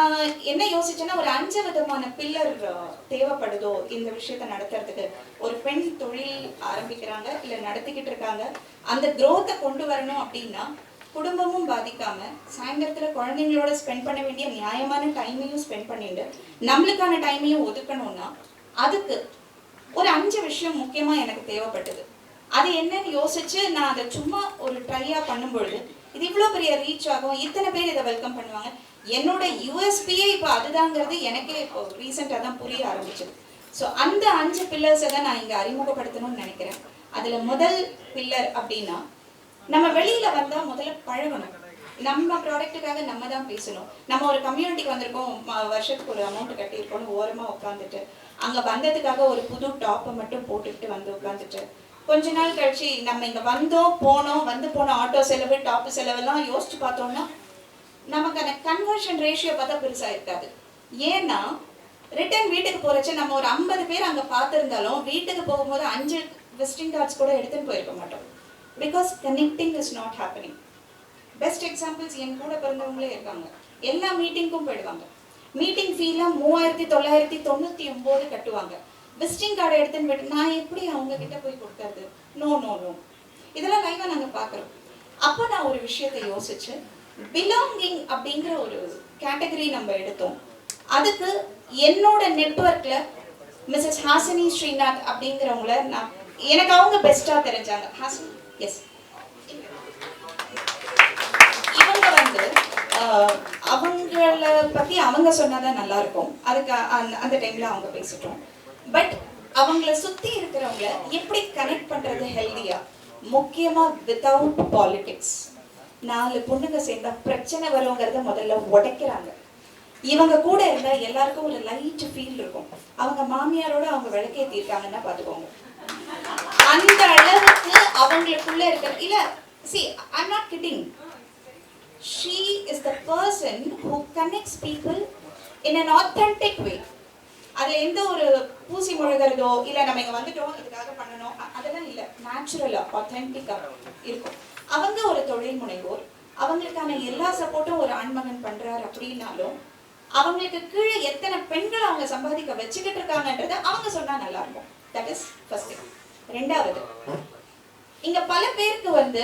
நான் என்ன யோசிச்சேன்னா ஒரு 5 விதமான பில்லர் தேவைப்படுதோ இந்த விஷயத்த நடத்துறதுக்கு. ஒரு பெண் தொழில் ஆரம்பிக்கிறாங்க இல்ல நடத்திக்கிட்டு இருக்காங்க, அந்த growth கொண்டு வரணும் அப்படின்னா குடும்பமும் பாதிக்காம சாயந்தரத்துல குழந்தைங்களோட ஸ்பெண்ட் பண்ண வேண்டிய நியாயமான டைமையும் ஸ்பெண்ட் பண்ணிட்டு நம்மளுக்கான டைமையும் ஒதுக்கணும்னா அதுக்கு ஒரு 5 விஷயம் முக்கியமா எனக்கு தேவைப்பட்டது. அது என்னன்னு யோசிச்சு நான் அதை சும்மா ஒரு ட்ரையா பண்ணும்பொழுது இது இவ்வளோ பெரிய ரீச் ஆகும், இத்தனை பேர் இதை வெல்கம் பண்ணுவாங்க. என்னோட யூஎஸ்பியே இப்போ அதுதாங்கிறது எனக்கே இப்போ ரீசெண்டாக தான் புரிய ஆரம்பிச்சது. ஸோ அந்த 5 பில்லர்ஸை தான் நான் இங்கே அறிமுகப்படுத்தணும்னு நினைக்கிறேன். அதில் முதல் பில்லர் அப்படின்னா நம்ம வெளியில வந்தா முதல்ல பழகணும். நம்ம ப்ராடக்ட்டுக்காக நம்ம தான் பேசணும். நம்ம ஒரு கம்யூனிட்டிக்கு வந்திருக்கோம், வருஷத்துக்கு ஒரு அமௌண்ட் கட்டியிருக்கோம்னு ஓரமா உட்காந்துட்டு அங்க வந்ததுக்காக ஒரு புது டாப்பை மட்டும் போட்டுக்கிட்டு வந்து உட்காந்துட்டு கொஞ்ச நாள் கழிச்சு நம்ம இங்க வந்தோம் போனோம் வந்து போன ஆட்டோ செலவு டாப்பு செலவெல்லாம் யோசிச்சு பார்த்தோம்னா நமக்கான கன்வர்ஷன் ரேஷியோ பார்த்தா பெருசா இருக்காது. ஏன்னா ரிட்டர்ன் வீட்டுக்கு போறச்சு நம்ம ஒரு 50 பேர் அங்க பார்த்திருந்தாலும் வீட்டுக்கு போகும்போது 5 விசிட்டிங் கார்ட்ஸ் கூட எடுத்துன்னு போயிருக்க மாட்டோம். Because connecting is not happening. Best examples என் கூட பிறந்தவங்களே இருக்காங்க. எல்லா மீட்டிங்க்கும் போயிடுவாங்க. மீட்டிங் ஃபீலாம் 3999 கட்டுவாங்க. விசிட்டிங் கார்டு எடுத்துன்னு போயிட்டு நான் எப்படி அவங்க கிட்ட போய் கொடுக்கறது? No no no. இதெல்லாம் லைவா நாங்க பார்க்குறோம். அப்போ நான் ஒரு விஷயத்தை யோசிச்சு பிலாங்கிங் அப்படிங்கிற ஒரு கேட்டகரி நம்ம எடுத்தோம். அதுக்கு என்னோட நெட்வொர்க்ல மிஸ்ஸஸ் ஹாசினி ஸ்ரீநாத் அப்படிங்கிறவங்கள நான் எனக்கு அவங்க பெஸ்டா தெரிஞ்சாங்க. ஹாசினி எஸ், இவங்க வந்து அவங்கள பத்தி அவங்க சொன்னாதான் நல்லா இருக்கும். அதுக்கு அந்த டைம்ல அவங்க பேசிட்டோம். பட் அவங்கள சுத்தி இருக்கிறவங்கள எப்படி கனெக்ட் பண்றது ஹெல்தியா, முக்கியமா வித்தவுட் பாலிடிக்ஸ். 4 பொண்ணுங்க சேர்ந்தா பிரச்சனை வருங்கிறத முதல்ல உடைக்கிறாங்க. இவங்க கூட இருந்தா எல்லாருக்கும் ஒரு லைட் ஃபீல் இருக்கும். அவங்க மாமியாரோட அவங்க விளக்கேற்றிருக்காங்கன்னா பாத்துக்கோங்க. அந்த அளவுக்கு அவங்களுக்குள்ள இருக்கிற இல்ல. see I'm not kidding, she is the person who connects people in an authentic way. அதுல எந்த ஒரு பூசி முழுகிறதோ இல்ல நம்ம இங்க வந்துட்டோம் இதுக்காக பண்ணணும் அதெல்லாம் இல்ல, நேச்சுரலா ஆத்தென்டிக்கா இருக்கும். அவங்க ஒரு தொழில் முனைவோர், அவங்களுக்கான எல்லா சப்போர்ட்டும் ஒரு ஆண்மகன் பண்றாரு அப்படின்னாலும் அவங்களுக்கு கீழே எத்தனை பெண்களை அவங்க சம்பாதிக்க வச்சுக்கிட்டு இருக்காங்கன்றத அவங்க சொன்னா நல்லா இருக்கும். That is first thing. ரெண்டாவது, இங்க பல பேருக்கு வந்து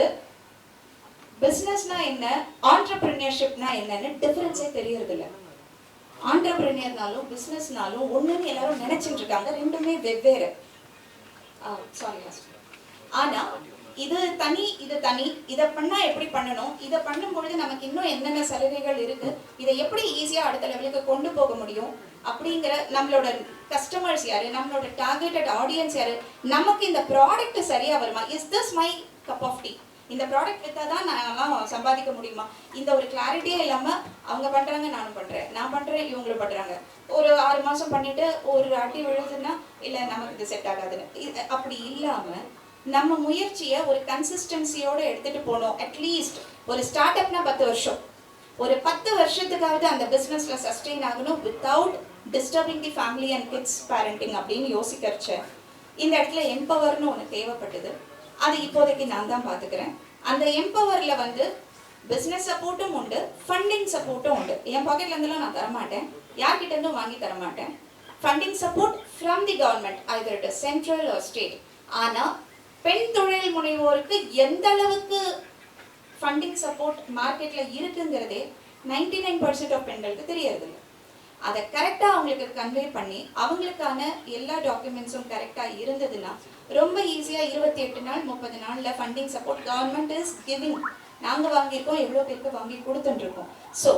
பிசினஸ்னா என்ன, ஆண்டர்பிரினியர்ஷிப்னா என்னன்னு டிஃபரன்ஸே தெரியறது இல்லை. ஆண்டர்பிரினியர்னாலும் பிசினஸ்னாலும் ஒண்ணுன்னு எல்லாரும் நினைச்சிட்டு இருக்காங்க. ரெண்டுமே வெவ்வேறு. சாரி. ஆனா இது தனி இது தனி. இதை பண்ணா எப்படி பண்ணணும், இதை பண்ணும்பொழுது நமக்கு இன்னும் என்னென்ன சலுகைகள் இருக்கு, இதை எப்படி ஈஸியா அடுத்த லெவலுக்கு கொண்டு போக முடியும் அப்படிங்கிற நம்மளோட கஸ்டமர்ஸ் யாரு, நம்மளோட டார்கெட்டட் ஆடியன்ஸ் யாரு, நமக்கு இந்த ப்ராடக்ட் சரியா வருமா, is this my cup of tea, இந்த ப்ராடக்ட் வித்தா தான் நான் சம்பாதிக்க முடியுமா, இந்த ஒரு கிளாரிட்டியே இல்லாம அவங்க பண்றாங்க நானும் பண்றேன், நான் பண்றேன் இவங்களும் பண்றாங்க, ஒரு 6 மாசம் பண்ணிட்டு ஒரு அடி விழுதுன்னா இல்ல நமக்கு இது செட் ஆகாதுன்னு. அப்படி இல்லாம நம்ம முயற்சியை ஒரு கன்சிஸ்டன்சியோட எடுத்துட்டு போனோம். அட்லீஸ்ட் ஒரு ஸ்டார்ட் அப்னா 10 வருஷம், ஒரு 10 வருஷத்துக்காவது அந்த பிசினஸ்ல சஸ்டெயின் ஆகணும் without disturbing the family and kids parenting அப்படின்னு யோசிக்கிறச்ச இந்த இடத்துல எம்பவர்னு ஒன்று தேவைப்பட்டது. அது இப்போதைக்கு நான் தான் பார்த்துக்கிறேன். அந்த எம்பவர்ல வந்து பிஸ்னஸ் சப்போர்ட்டும் உண்டு, ஃபண்டிங் சப்போர்ட்டும் உண்டு. என் பாக்கெட்ல இருந்தெல்லாம் நான் தரமாட்டேன், யார்கிட்ட இருந்தும் வாங்கி தரமாட்டேன். Funding support from the government, either it is central or state. ஆனா பெண் தொழில் முனைவோருக்கு எந்த அளவுக்கு ஃபண்டிங் சப்போர்ட் மார்க்கெட்ல இருக்குங்கிறதே 99% ஆஃப் பெண்களுக்கு தெரியறது இல்லை. அதை கரெக்டா அவங்களுக்கு கன்வே பண்ணி அவங்களுக்கான எல்லா டாக்குமெண்ட்ஸும் கரெக்டா இருந்ததுன்னா ரொம்ப ஈஸியா 28 நாள் 30 நாள்ல funding support government is giving. நாங்க வாங்கியிருக்கோம், எவ்வளோ பேருக்கு வாங்கி கொடுத்துட்டு இருக்கோம். ஸோ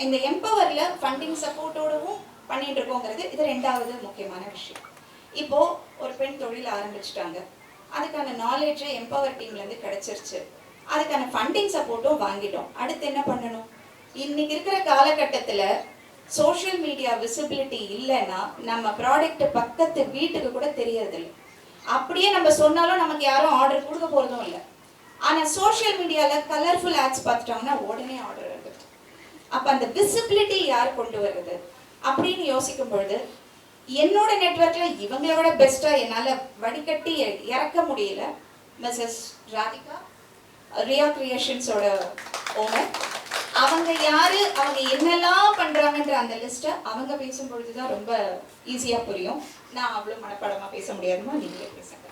இந்த எம்பவர்ல ஃபண்டிங் சப்போர்ட்டோடவும் பண்ணிட்டு இருக்கோங்கிறது இது ரெண்டாவது முக்கியமான விஷயம். இப்போ ஒரு பெண் தொழில் ஆரம்பிச்சிட்டாங்க, அதுக்கான நாலேஜ் எம்பவர் டீம்ல இருந்து கிடைச்சிருச்சு, அதுக்கான ஃபண்டிங் சப்போர்ட்டும் வாங்கிட்டோம். அடுத்து என்ன பண்ணணும்? இன்னைக்கு இருக்கிற காலகட்டத்துல சோஷியல் மீடியா விசிபிலிட்டி இல்லைன்னா நம்ம ப்ராடக்ட் பக்கத்து வீட்டுக்கு கூட தெரியறது இல்லை. அப்படியே நம்ம சொன்னாலும் நமக்கு யாரும் ஆர்டர் கொடுக்க போறதும் இல்லை. ஆனா சோஷியல் மீடியால கலர்ஃபுல் ஆட்ஸ் பார்த்துட்டாங்கன்னா உடனே ஆர்டர் வருது. அப்ப அந்த விசிபிலிட்டி யார் கொண்டு வருது அப்படின்னு யோசிக்கும் பொழுது என்னோட நெட்வொர்க்ல இவங்களை விட பெஸ்டா என்னால வடிகட்டி இறக்க முடியல. மிஸ்ஸஸ் ராதிகா, ரியா கிரியேஷன்ஸோட ஓனர், அவங்க யாரு, அவங்க என்னெல்லாம் பண்றாங்கன்ற அந்த லிஸ்ட்டை அவங்க பேசும் பொழுதுதான் ரொம்ப ஈஸியா புரியும். நான் அவ்வளவு மனப்பாடமா பேச முடியாதுமா, நீங்களே பேசுங்க.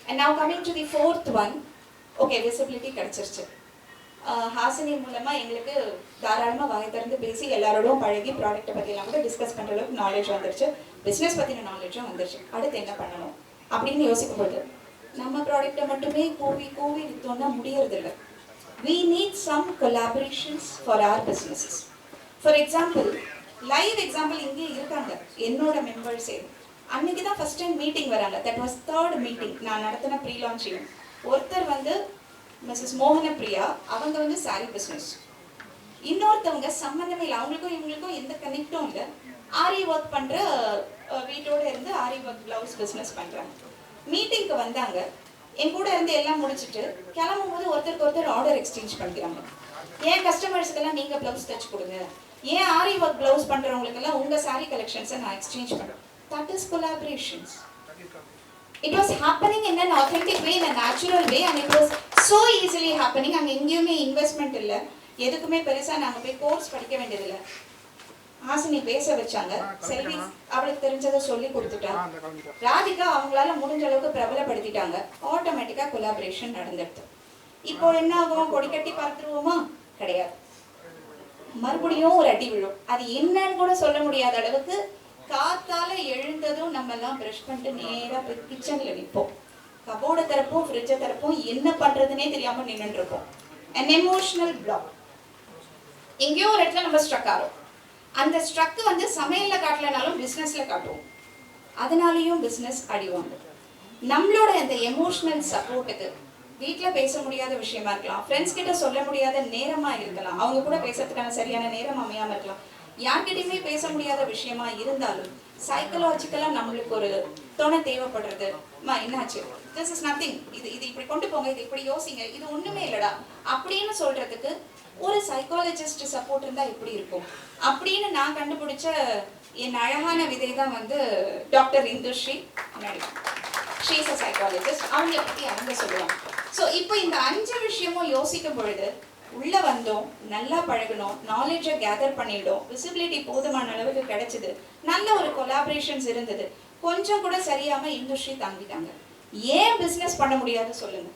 And now coming to the fourth one, okay, visibility கிடைச்சிருச்சு. ஹாசினி மூலமா எங்களுக்கு தாராளமாக வாங்கி திறந்து பேசி எல்லாரோடும் பழகி ப்ராடக்ட்டை பற்றிலாம் கூட டிஸ்கஸ் பண்ணுற அளவுக்கு நாலேஜ் வந்துருச்சு, பிஸ்னஸ் பற்றின நாலேஜும் வந்துருச்சு. அடுத்து என்ன பண்ணணும் அப்படின்னு யோசிக்கும்போது நம்ம ப்ராடக்ட்டை மட்டுமே கூவி கூவி விற்றோம்னா முடியறதில்லை. We need some collaborations for our businesses. For example, live example இங்கே இருக்காங்க என்னோட மெம்பர்ஸே. அன்னைக்கு தான் ஃபர்ஸ்ட் டைம் மீட்டிங் வராங்க. தட் வாஸ் தேர்ட் மீட்டிங் நான் நடத்தின ப்ரீ லான்ச்சிங். ஒருத்தர் வந்து மிஸ்ஸஸ் மோகன பிரியா, அவங்க வந்து சாரி பிஸ்னஸ். இன்னொருத்தவங்க சம்மந்தமே இல்லை, அவங்களுக்கும் இவங்களுக்கும் எந்த கனெக்டும் இல்லை, ஆரி ஒர்க் பண்ணுற வீட்டோட இருந்து ஆரி ஒர்க் ப்ளவுஸ் பிஸ்னஸ் பண்ணுறாங்க. மீட்டிங்க்கு வந்தாங்க, என் கூட இருந்து எல்லாம் முடிச்சுட்டு கிளம்பும் போது ஒருத்தருக்கு ஒருத்தர் ஆர்டர் எக்ஸ்சேஞ்ச் பண்ணிக்கிறாங்க. ஏன் கஸ்டமர்ஸ்க்கெல்லாம் நீங்கள் ப்ளவுஸ் தச்சு கொடுங்க, ஏன் ஆரி ஒர்க் ப்ளவுஸ் பண்ணுறவங்களுக்கெல்லாம் உங்கள் சாரி கலெக்ஷன்ஸை நான் எக்ஸ்சேஞ்ச் பண்ணுறேன். That is collaborations. It was happening in an authentic way, in a natural way, and it was so easily happening. அங்கே எங்கேயுமே இன்வெஸ்ட்மெண்ட் இல்லை, எதுக்குமே பெருசாக நாங்கள் போய் கோர்ஸ் படிக்க வேண்டியதில்லை. ஹாசினி பேச வச்சாங்க, செல்வி அவளுக்கு தெரிஞ்சதை சொல்லி கொடுத்துட்டாங்க, ராதிகா அவங்களால முடிஞ்ச அளவுக்கு பிரபலப்படுத்திட்டாங்க, ஆட்டோமேட்டிக்காக கொலாபரேஷன் நடந்துடுது. இப்போ என்ன ஆகும், கொடி கட்டி பார்த்துருவோமா? கிடையாது, மறுபடியும் ஒரு அடி விழும். அது என்னன்னு கூட சொல்ல முடியாத அளவுக்கு காத்தால எழுந்ததும் நம்ம எல்லாம் பிரஷ் பண்ணிட்டு நேரா போய் கிச்சன்ல நிற்போம். கபோர்டை திறப்போம், ஃப்ரிட்ஜை திறப்போம், என்ன பண்றதுன்னே தெரியாம நின்றுட்டு இருப்போம். an emotional block. எங்கேயோ ஒரு இடத்துல நம்ம ஸ்ட்ரக் ஆகும். அந்த ஸ்ட்ரக் வந்து சமையல்ல காட்டலனாலும் பிசினஸ்ல காட்டுவோம், அதனாலேயும் பிசினஸ் அடிவாங்க. நம்மளோட அந்த எமோஷனல் சப்போர்ட்டுக்கு வீட்டில் பேச முடியாத விஷயமா இருக்கலாம், ஃப்ரெண்ட்ஸ் கிட்ட சொல்ல முடியாத நேரமா இருக்கலாம், அவங்க கூட பேசுறதுக்கான சரியான நேரம் அமையாம இருக்கலாம், யார்கிட்டயுமே பேச முடியாத விஷயமா இருந்தாலும் சைக்கலாஜிக்கலா நம்மளுக்கு ஒரு துணை தேவைப்படுறது. என்னாச்சு, திஸ் இஸ் நத்திங், இது இப்படி கொண்டு போங்க, இது இப்படி யோசிங்க, இது ஒண்ணுமே இல்லடா அப்படின்னு சொல்றதுக்கு ஒரு சைக்காலஜிஸ்ட் சப்போர்ட் இருந்தா எப்படி இருக்கும் அப்படின்னு நான் கண்டுபிடிச்ச என் அழகான விதை தான் வந்து doctor Indushree. She is a psychologist. அவங்கள பத்தி அவங்க சொல்லுவாங்க. ஸோ இப்போ இந்த 5 விஷயமும் யோசிக்கும் பொழுது உள்ள வந்தோம், நல்லா பழகணும், நாலேஜை கேதர் பண்ணிட்டோம், விசிபிலிட்டி போதுமான அளவுக்கு கிடைச்சது, நல்ல ஒரு கொலாபரேஷன்ஸ் இருந்தது. கொஞ்சம் கூட சரியாம இண்டஸ்ட்ரி தாங்கிட்டாங்க. ஏன் பிசினஸ் பண்ண முடியாது சொல்லுங்க?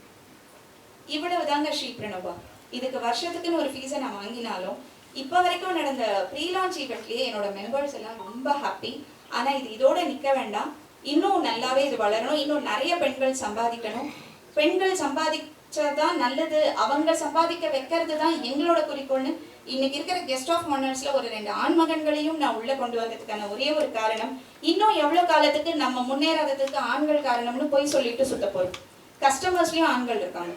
இவ்வளவு தாங்க ஸ்ரீ பிரணவா. இதுக்கு வருஷத்துக்குன்னு ஒரு ஃபீஸை நான் வாங்கினாலும் இப்போ வரைக்கும் நடந்த ப்ரீ லான்ச் ஈவெண்ட்லேயே என்னோட மெம்பர்ஸ் எல்லாம் ரொம்ப ஹாப்பி. ஆனால் இது இதோட நிற்க வேண்டாம், இன்னும் நல்லாவே இது வளரணும், இன்னும் நிறைய பெண்கள் சம்பாதிக்கணும். பெண்கள் சம்பாதிச்சதான் நல்லது, அவங்க சம்பாதிக்க வைக்கிறது தான் எங்களோட குறிக்கோள்னு இன்னைக்கு இருக்கிற கெஸ்ட் ஆஃப் ஆனர்ஸ்ல ஒரு 2 ஆண்மகன்களையும் நான் உள்ள கொண்டு வந்ததுக்கான ஒரே ஒரு காரணம், இன்னும் எவ்வளவு காலத்துக்கு நம்ம முன்னேறாததுக்கு ஆண்கள் காரணம்னு போய் சொல்லிட்டு சுத்த போறோம். கஸ்டமர்ஸ்லயும் ஆண்கள் இருக்காங்க,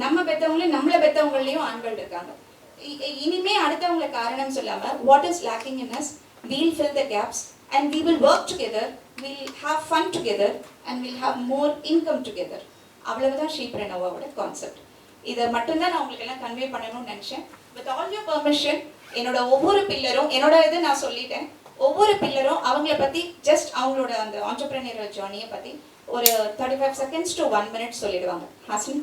நம்ம பெற்றவங்களையும் நம்மள பெற்றவங்களையும் ஆண்கள் இருக்காங்க. இனிமே அடுத்தவங்களை காரணம் சொல்லாம what is lacking in us, we'll fill the gaps and we will work together, we'll have fun together and we'll have more income together. அவ்வளவுதான் ஸ்ரீ பிரணவாவோட கான்செப்ட். இதை மட்டும்தான் நான் உங்களுக்கு எல்லாம் கன்வே பண்ணணும்னு நினைச்சேன். வித் ஆல் யூர் பெர்மிஷன், என்னோட ஒவ்வொரு பில்லரும், என்னோட இது நான் சொல்லிட்டேன், ஒவ்வொரு பில்லரும் அவங்கள பத்தி ஜஸ்ட் அவங்களோட அந்த ஆண்டர்பிரினியரல் ஜர்னியை பத்தி ஒரு 35 seconds to 1 minute சொல்லிடுவாங்க. ஹாசினி.